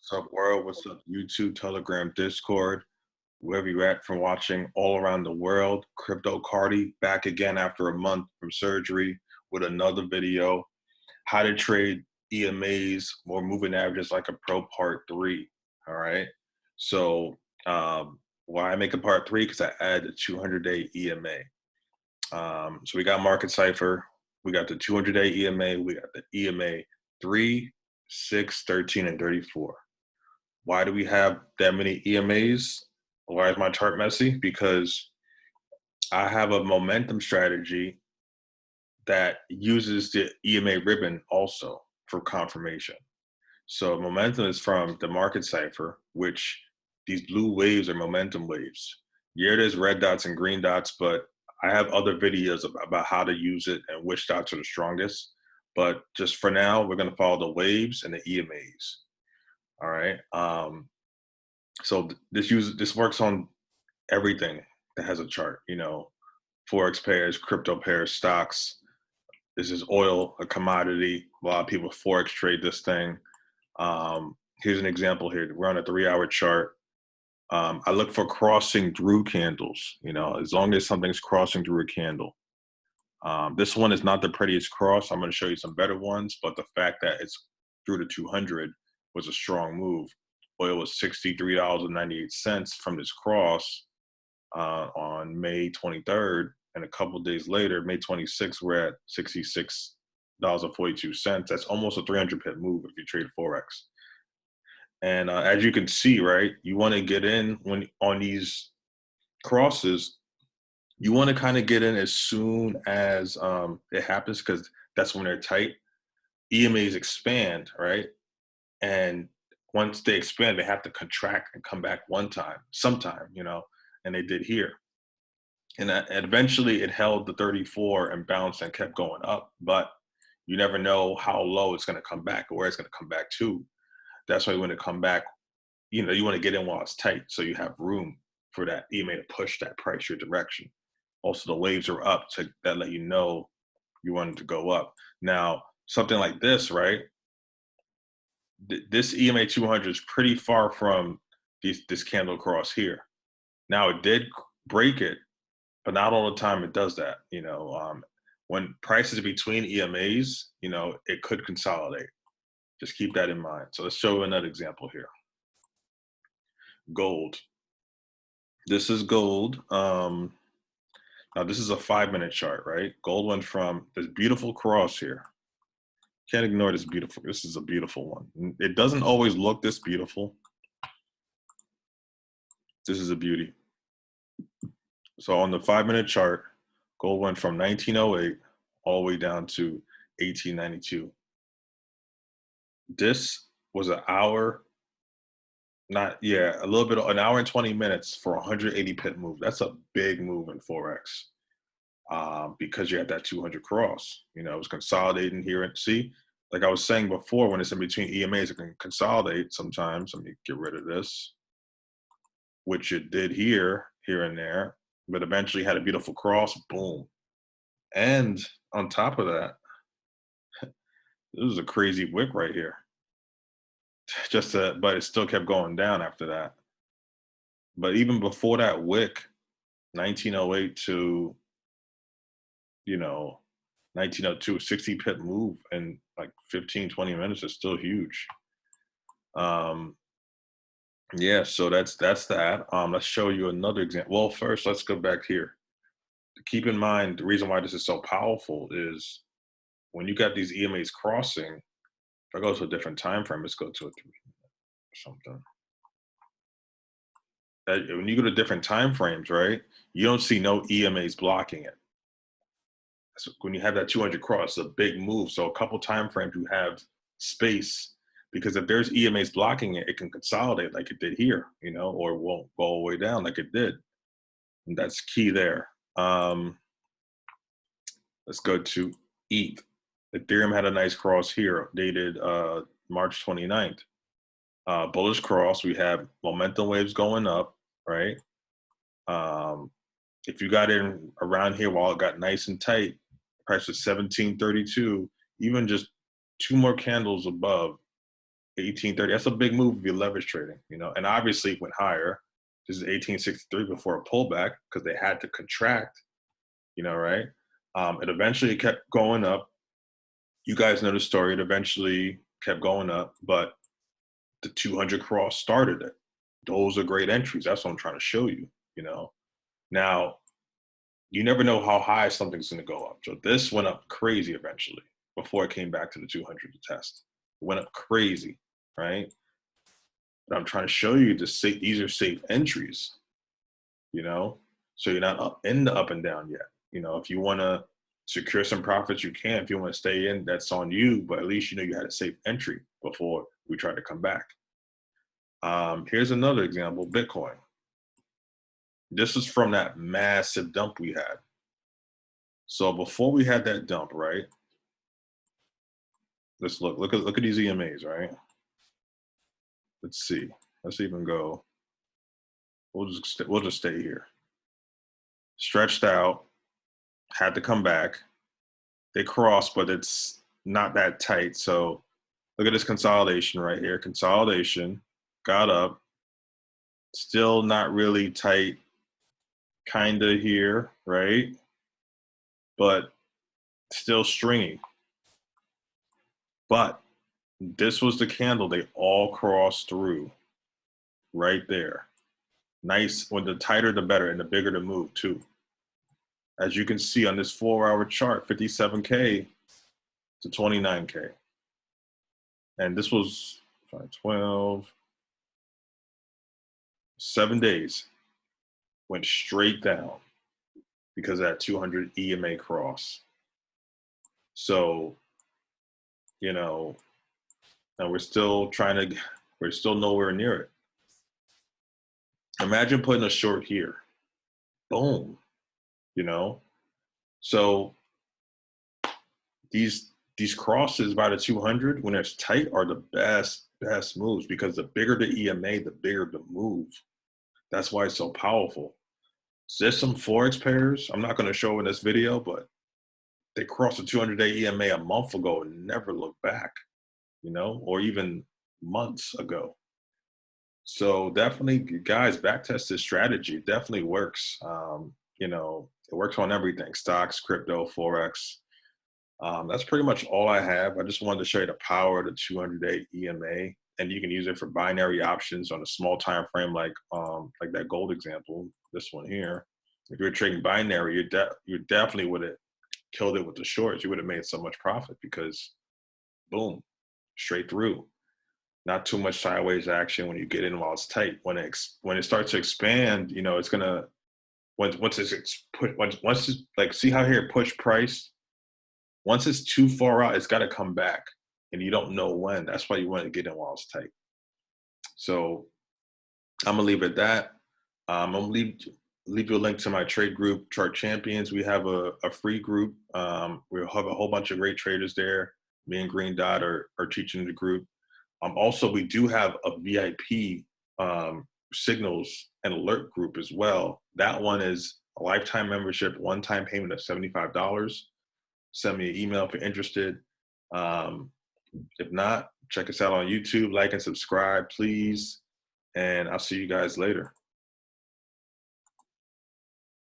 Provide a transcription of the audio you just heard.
What's up, world? What's up, YouTube, Telegram, Discord, wherever you're at from watching all around the world. Crypto Cardi back again after a month from surgery with another video. How to trade EMAs or moving averages like a pro part three. All right. So, why I make a part three? Because I add a 200-day EMA. So we got Market Cipher, we got the 200-day EMA, we got the EMA 3, 6, 13, and 34. Why do we have that many EMAs? Why is my chart messy? Because I have a momentum strategy that uses the EMA ribbon also for confirmation. So momentum is from the market cipher, which these blue waves are momentum waves. Yeah, there's red dots and green dots, but I have other videos about how to use it and which dots are the strongest. But just for now, we're going to follow the waves and the EMAs. All right. So this works on everything that has a chart. Forex pairs, crypto pairs, stocks. This is oil, a commodity. A lot of people forex trade this thing. Here's an example here. We're on a 3-hour chart. I look for crossing through candles. As long as something's crossing through a candle. This one is not the prettiest cross. I'm going to show you some better ones, but the fact that it's through the 200 was a strong move. Oil was $63.98 from this cross on May 23rd, and a couple of days later, May 26th, we're at $66.42. That's almost a 300 pip move if you trade forex. And as you can see, right, you want to get in when on these crosses. You want to kind of get in as soon as it happens because that's when they're tight. EMAs expand, right? And once they expand, they have to contract and come back sometime, and they did here. And eventually it held the 34 and bounced and kept going up, but you never know how low it's going to come back or where it's going to come back to. That's why you want to come back, you want to get in while it's tight so you have room for that EMA to push that price your direction. Also, the waves are up that let you know you wanted to go up. Now, something like this, right? This EMA 200 is pretty far from this candle cross here. Now, it did break it, but not all the time it does that. When prices between EMAs, it could consolidate. Just keep that in mind. So let's show you another example here. Gold. This is gold. Now this is a 5-minute chart, right? Gold went from this beautiful cross here. Can't ignore this beautiful. This is a beautiful one. It doesn't always look this beautiful. This is a beauty. So on the 5-minute chart, gold went from 1908 all the way down to 1892. This was an hour, a little bit, an hour and 20 minutes for a 180 pip move. That's a big move in Forex because you had that 200 cross. It was consolidating here. And see, like I was saying before, when it's in between EMAs, it can consolidate sometimes. Let me get rid of this, which it did here and there, but eventually had a beautiful cross, boom. And on top of that, this is a crazy wick right here. But it still kept going down after that. But even before that wick, 1908 to 1902, 60 pip move in like 15, 20 minutes is still huge. So that's that. Let's show you another example. Well, first let's go back here. Keep in mind the reason why this is so powerful is when you got these EMAs crossing. If I go to a different time frame, let's go to a 3 something. When you go to different time frames, right, you don't see no EMAs blocking it. So when you have that 200 cross, it's a big move. So a couple time frames you have space because if there's EMAs blocking it, it can consolidate like it did here, or it won't go all the way down like it did. And that's key there. Let's go to ETH. Ethereum had a nice cross here, dated March 29th. Bullish cross. We have momentum waves going up, right? If you got in around here while it got nice and tight, price was 1732. Even just 2 more candles above, 1830. That's a big move if you're leverage trading, you know. And obviously it went higher. This is 1863 before a pullback because they had to contract, you know, right? It eventually kept going up. You guys know the story. It eventually kept going up, but the 200 cross started it. Those are great entries. That's what I'm trying to show you, you know. Now, you never know how high something's going to go up. So this went up crazy eventually before it came back to the 200 to test. It went up crazy, right? But I'm trying to show you these are safe entries, you know, so you're not up in the up and down yet. You know, if you want to secure some profits, you can. If you want to stay in, that's on you. But at least you know you had a safe entry before we tried to come back. Here's another example: Bitcoin. This is from that massive dump we had. So before we had that dump, right? Let's look at these EMAs, right? Let's see. Let's even go. We'll just stay here. Stretched out, had to come back. They crossed, but it's not that tight. So look at this consolidation right here. Consolidation, got up, still not really tight, kinda here, right? But still stringy. But this was the candle they all crossed through right there. Nice. When the tighter, the better, and the bigger the move too. As you can see on this 4-hour chart, 57K to 29K. And this was 512, 7 days. Went straight down because of that 200 EMA cross. So, you know, and we're still nowhere near it. Imagine putting a short here. Boom. You know? So these crosses by the 200 when it's tight are the best moves because the bigger the EMA, the bigger the move. That's why it's so powerful. So there's some Forex pairs I'm not going to show in this video, but they crossed the 200-day EMA a month ago and never looked back, you know, or even months ago. So definitely, guys, backtest this strategy. It definitely works. You know, it works on everything: stocks, crypto, Forex. That's pretty much all I have. I just wanted to show you the power of the 200-day EMA, and you can use it for binary options on a small time frame, like that gold example, this one here. If you're trading binary, you definitely would have killed it with the shorts. You would have made so much profit because, boom, straight through. Not too much sideways action when you get in while it's tight. When it starts to expand, you know, it's gonna once it's like, see how here push price. Once it's too far out, it's got to come back, and you don't know when. That's why you want to get in while it's tight. So I'm gonna leave it at that. I'm gonna leave you a link to my trade group, Chart Champions. We have a free group. We have a whole bunch of great traders there. Me and Green Dot are teaching the group. Also, we do have a VIP signals and alert group as well. That one is a lifetime membership, one-time payment of $75. Send me an email if you're interested. If not, check us out on YouTube, like and subscribe, please. And I'll see you guys later.